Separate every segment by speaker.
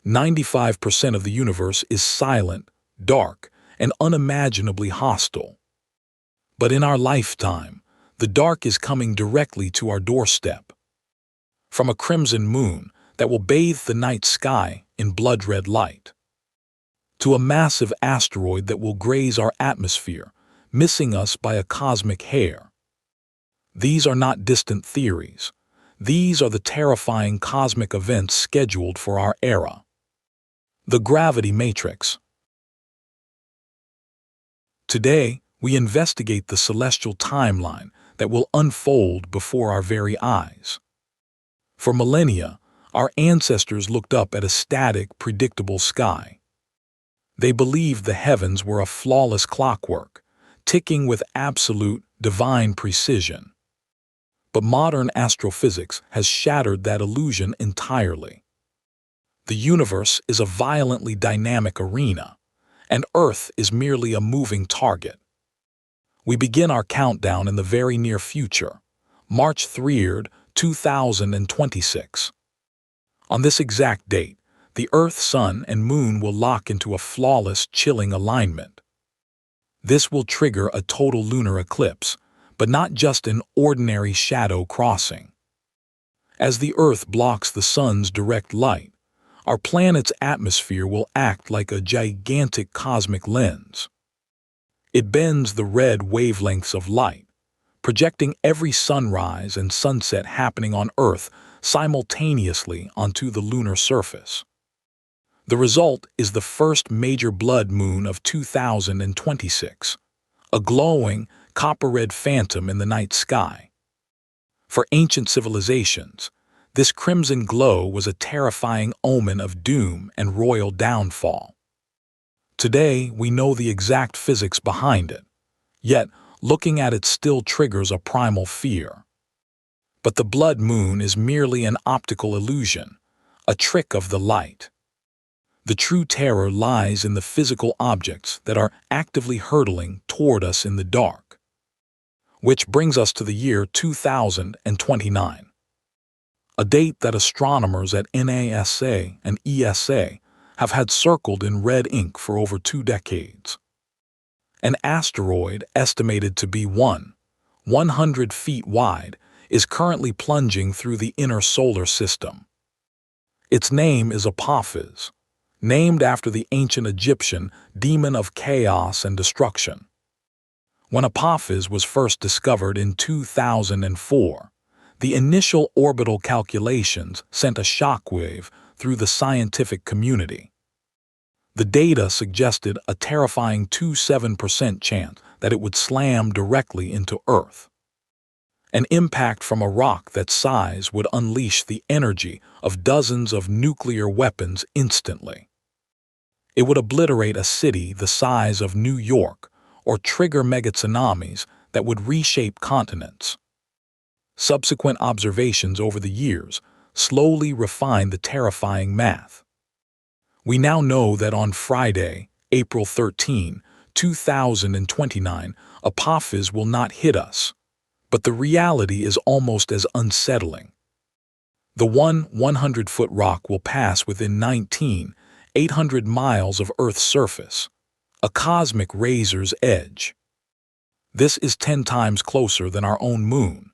Speaker 1: 95% of the universe is silent, dark, and unimaginably hostile. But in our lifetime, the dark is coming directly to our doorstep. From a crimson moon that will bathe the night sky in blood-red light, to a massive asteroid that will graze our atmosphere, missing us by a cosmic hair. These are not distant theories. These are the terrifying cosmic events scheduled for our era. The gravity matrix. Today, we investigate the celestial timeline that will unfold before our very eyes. For millennia, our ancestors looked up at a static, predictable sky. They believed the heavens were a flawless clockwork, ticking with absolute, divine precision. But modern astrophysics has shattered that illusion entirely. The universe is a violently dynamic arena, and Earth is merely a moving target. We begin our countdown in the very near future, March 3rd, 2026. On this exact date, the Earth, Sun, and Moon will lock into a flawless, chilling alignment. This will trigger a total lunar eclipse, but not just an ordinary shadow crossing. As the Earth blocks the Sun's direct light, our planet's atmosphere will act like a gigantic cosmic lens. It bends the red wavelengths of light, projecting every sunrise and sunset happening on Earth simultaneously onto the lunar surface. The result is the first major blood moon of 2026, a glowing, copper-red phantom in the night sky. For ancient civilizations, this crimson glow was a terrifying omen of doom and royal downfall. Today, we know the exact physics behind it, yet looking at it still triggers a primal fear. But the blood moon is merely an optical illusion, a trick of the light. The true terror lies in the physical objects that are actively hurtling toward us in the dark. Which brings us to the year 2029, a date that astronomers at NASA and ESA have had circled in red ink for over 2 decades. An asteroid estimated to be 100 feet wide is currently plunging through the inner solar system. Its name is Apophis, named after the ancient Egyptian demon of chaos and destruction. When Apophis was first discovered in 2004, the initial orbital calculations sent a shockwave through the scientific community. The data suggested a terrifying 27% chance that it would slam directly into Earth. An impact from a rock that size would unleash the energy of dozens of nuclear weapons instantly. It would obliterate a city the size of New York or trigger megatsunamis that would reshape continents. Subsequent observations over the years slowly refined the terrifying math. We now know that on Friday, April 13, 2029, Apophis will not hit us, but the reality is almost as unsettling. The 100-foot rock will pass within 800 miles of Earth's surface, a cosmic razor's edge. This is 10 times closer than our own moon.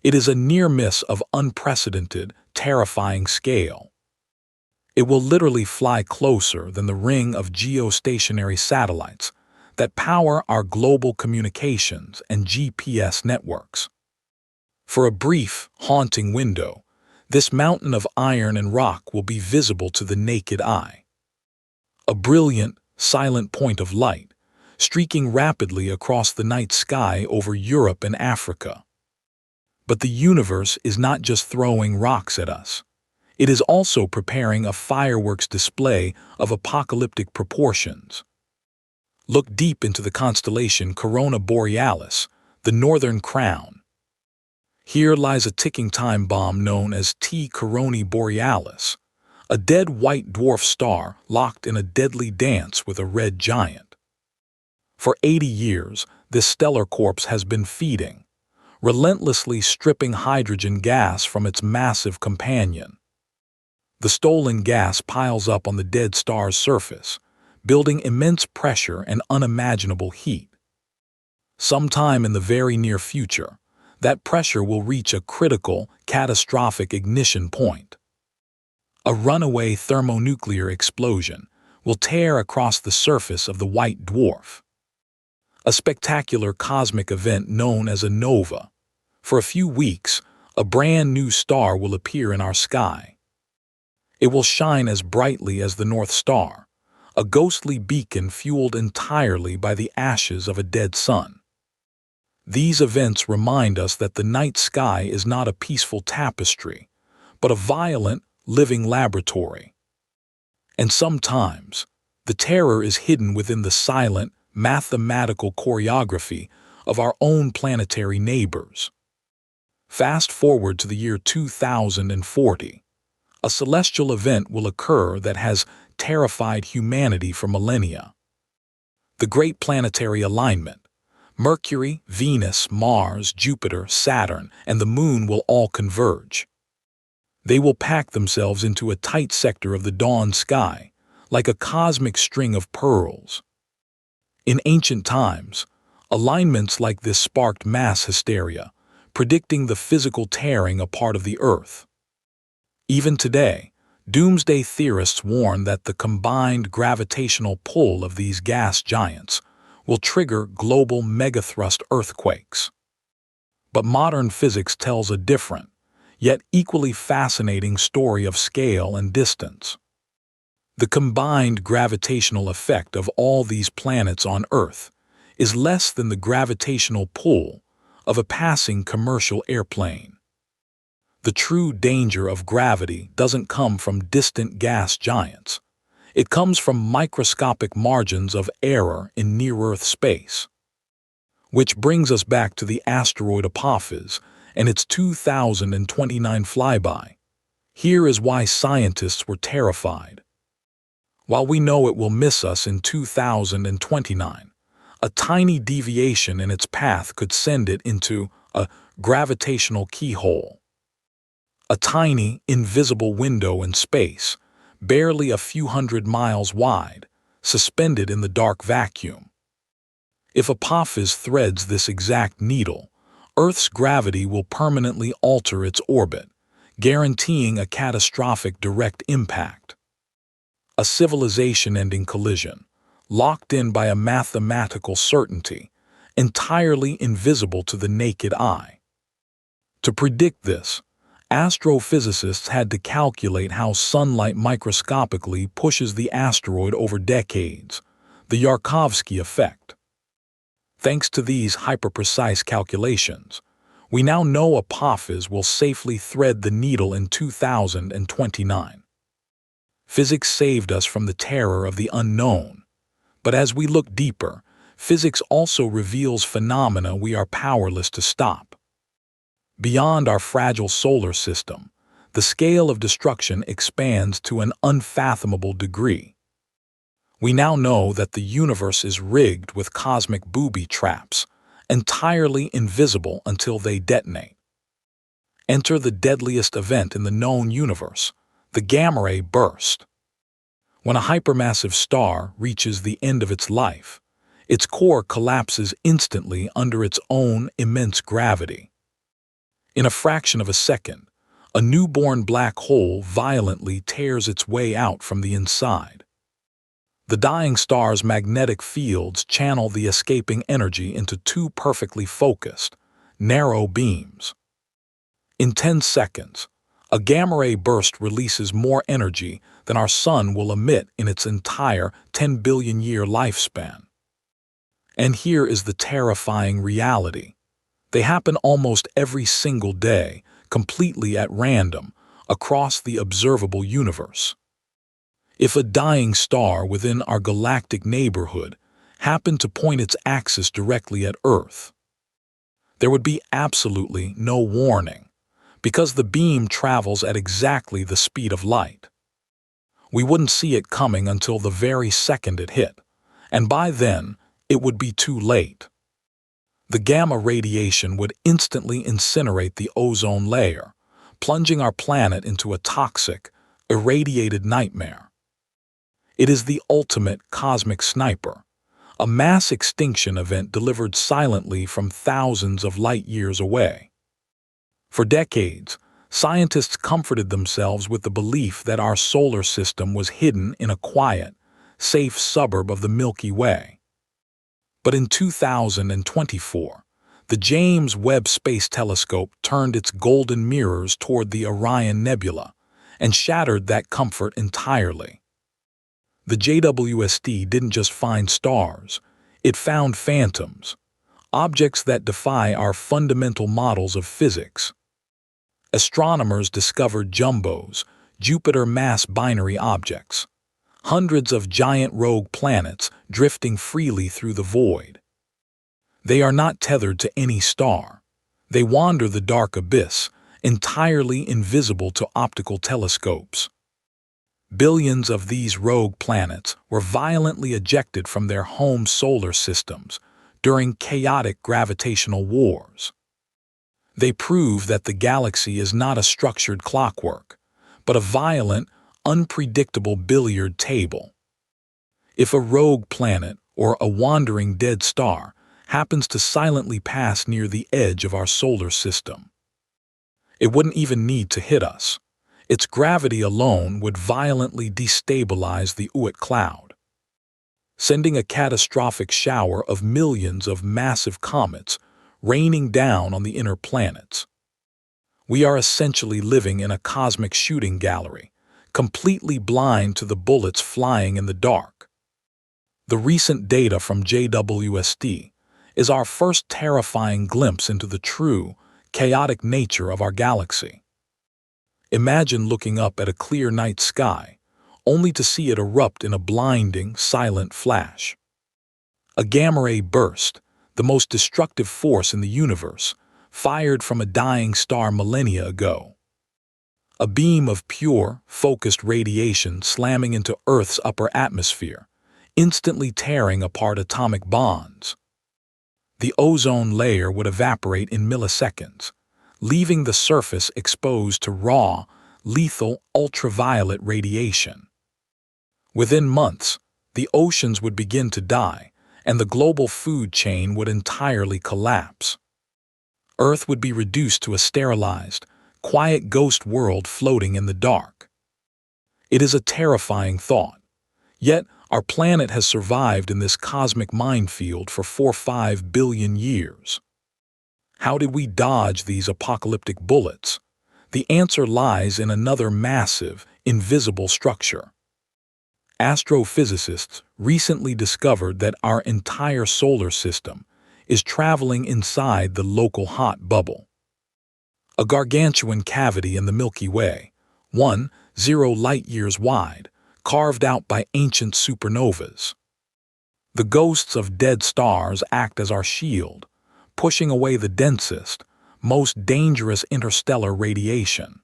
Speaker 1: It is a near miss of unprecedented, terrifying scale. It will literally fly closer than the ring of geostationary satellites that power our global communications and GPS networks. For a brief, haunting window, this mountain of iron and rock will be visible to the naked eye. A brilliant, silent point of light, streaking rapidly across the night sky over Europe and Africa. But the universe is not just throwing rocks at us. It is also preparing a fireworks display of apocalyptic proportions. Look deep into the constellation Corona Borealis, the Northern Crown. Here lies a ticking time bomb known as T Coroni Borealis, a dead white dwarf star locked in a deadly dance with a red giant. For 80 years, this stellar corpse has been feeding, relentlessly stripping hydrogen gas from its massive companion. The stolen gas piles up on the dead star's surface, building immense pressure and unimaginable heat. Sometime in the very near future, that pressure will reach a critical, catastrophic ignition point. A runaway thermonuclear explosion will tear across the surface of the white dwarf. A spectacular cosmic event known as a nova. For a few weeks, a brand new star will appear in our sky. It will shine as brightly as the North Star, a ghostly beacon fueled entirely by the ashes of a dead sun. These events remind us that the night sky is not a peaceful tapestry, but a violent, living laboratory. And sometimes, the terror is hidden within the silent, mathematical choreography of our own planetary neighbors. Fast forward to the year 2040. A celestial event will occur that has terrified humanity for millennia. The Great Planetary Alignment. Mercury, Venus, Mars, Jupiter, Saturn, and the Moon will all converge. They will pack themselves into a tight sector of the dawn sky, like a cosmic string of pearls. In ancient times, alignments like this sparked mass hysteria, predicting the physical tearing apart of the Earth. Even today, doomsday theorists warn that the combined gravitational pull of these gas giants will trigger global megathrust earthquakes. But modern physics tells a different, yet equally fascinating story of scale and distance. The combined gravitational effect of all these planets on Earth is less than the gravitational pull of a passing commercial airplane. The true danger of gravity doesn't come from distant gas giants. It comes from microscopic margins of error in near-Earth space. Which brings us back to the asteroid Apophis and its 2029 flyby. Here is why scientists were terrified. While we know it will miss us in 2029, a tiny deviation in its path could send it into a gravitational keyhole. A tiny, invisible window in space, barely a few hundred miles wide, suspended in the dark vacuum. If Apophis threads this exact needle, Earth's gravity will permanently alter its orbit, guaranteeing a catastrophic direct impact. A civilization-ending collision, locked in by a mathematical certainty, entirely invisible to the naked eye. To predict this, astrophysicists had to calculate how sunlight microscopically pushes the asteroid over decades, the Yarkovsky effect. Thanks to these hyper-precise calculations, we now know Apophis will safely thread the needle in 2029. Physics saved us from the terror of the unknown, but as we look deeper, physics also reveals phenomena we are powerless to stop. Beyond our fragile solar system, the scale of destruction expands to an unfathomable degree. We now know that the universe is rigged with cosmic booby traps, entirely invisible until they detonate. Enter the deadliest event in the known universe, the gamma ray burst. When a hypermassive star reaches the end of its life, its core collapses instantly under its own immense gravity. In a fraction of a second, a newborn black hole violently tears its way out from the inside. The dying star's magnetic fields channel the escaping energy into two perfectly focused, narrow beams. In 10 seconds, a gamma-ray burst releases more energy than our sun will emit in its entire 10 billion-year lifespan. And here is the terrifying reality. They happen almost every single day, completely at random, across the observable universe. If a dying star within our galactic neighborhood happened to point its axis directly at Earth, there would be absolutely no warning, because the beam travels at exactly the speed of light. We wouldn't see it coming until the very second it hit, and by then, it would be too late. The gamma radiation would instantly incinerate the ozone layer, plunging our planet into a toxic, irradiated nightmare. It is the ultimate cosmic sniper, a mass extinction event delivered silently from thousands of light-years away. For decades, scientists comforted themselves with the belief that our solar system was hidden in a quiet, safe suburb of the Milky Way. But in 2024, the James Webb Space Telescope turned its golden mirrors toward the Orion Nebula and shattered that comfort entirely. The JWST didn't just find stars, it found phantoms, objects that defy our fundamental models of physics. Astronomers discovered jumbos, Jupiter mass binary objects, hundreds of giant rogue planets drifting freely through the void. They are not tethered to any star. They wander the dark abyss, entirely invisible to optical telescopes. Billions of these rogue planets were violently ejected from their home solar systems during chaotic gravitational wars. They prove that the galaxy is not a structured clockwork, but a violent, unpredictable billiard table. If a rogue planet or a wandering dead star happens to silently pass near the edge of our solar system, it wouldn't even need to hit us. Its gravity alone would violently destabilize the Oort cloud, sending a catastrophic shower of millions of massive comets raining down on the inner planets. We are essentially living in a cosmic shooting gallery, completely blind to the bullets flying in the dark. The recent data from JWST is our first terrifying glimpse into the true, chaotic nature of our galaxy. Imagine looking up at a clear night sky, only to see it erupt in a blinding, silent flash. A gamma-ray burst, the most destructive force in the universe, fired from a dying star millennia ago. A beam of pure, focused radiation slamming into Earth's upper atmosphere, instantly tearing apart atomic bonds. The ozone layer would evaporate in milliseconds, leaving the surface exposed to raw, lethal ultraviolet radiation. Within months, the oceans would begin to die, and the global food chain would entirely collapse. Earth would be reduced to a sterilized, quiet ghost world floating in the dark. It is a terrifying thought, yet our planet has survived in this cosmic minefield for 4-5 billion years. How did we dodge these apocalyptic bullets? The answer lies in another massive, invisible structure. Astrophysicists recently discovered that our entire solar system is traveling inside the local hot bubble. A gargantuan cavity in the Milky Way, 10 light-years wide, carved out by ancient supernovas. The ghosts of dead stars act as our shield, pushing away the densest, most dangerous interstellar radiation.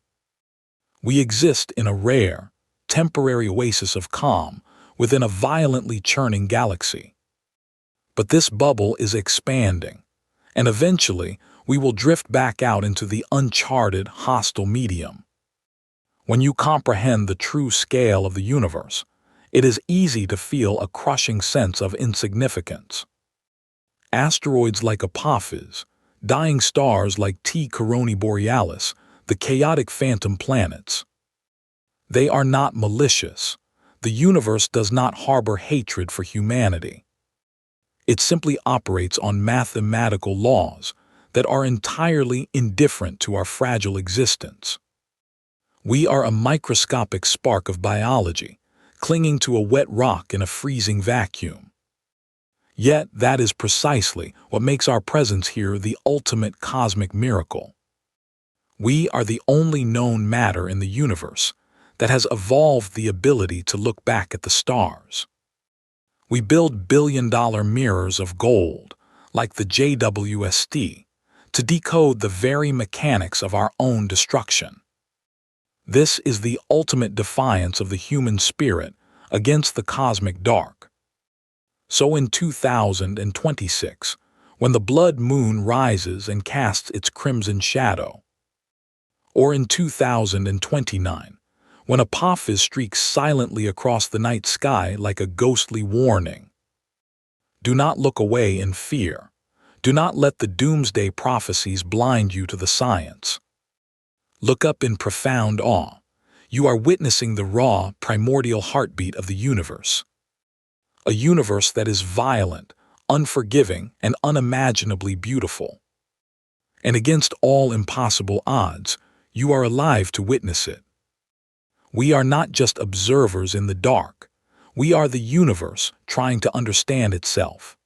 Speaker 1: We exist in a rare, temporary oasis of calm within a violently churning galaxy. But this bubble is expanding, and eventually we will drift back out into the uncharted, hostile medium. When you comprehend the true scale of the universe, it is easy to feel a crushing sense of insignificance. Asteroids like Apophis, dying stars like T Coronii Borealis, the chaotic phantom planets. They are not malicious. The universe does not harbor hatred for humanity. It simply operates on mathematical laws that are entirely indifferent to our fragile existence. We are a microscopic spark of biology, clinging to a wet rock in a freezing vacuum. Yet that is precisely what makes our presence here the ultimate cosmic miracle. We are the only known matter in the universe that has evolved the ability to look back at the stars. We build billion-dollar mirrors of gold, like the JWST, to decode the very mechanics of our own destruction. This is the ultimate defiance of the human spirit against the cosmic dark. So in 2026, when the blood moon rises and casts its crimson shadow, or in 2029, when Apophis streaks silently across the night sky like a ghostly warning. Do not look away in fear. Do not let the doomsday prophecies blind you to the science. Look up in profound awe. You are witnessing the raw, primordial heartbeat of the universe. A universe that is violent, unforgiving, and unimaginably beautiful. And against all impossible odds, you are alive to witness it. We are not just observers in the dark. We are the universe trying to understand itself.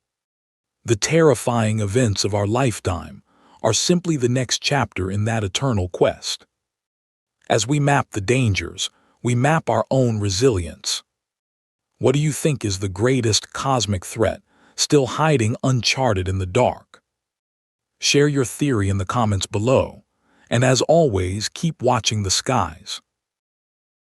Speaker 1: The terrifying events of our lifetime are simply the next chapter in that eternal quest. As we map the dangers, we map our own resilience. What do you think is the greatest cosmic threat still hiding uncharted in the dark? Share your theory in the comments below, and as always, keep watching the skies.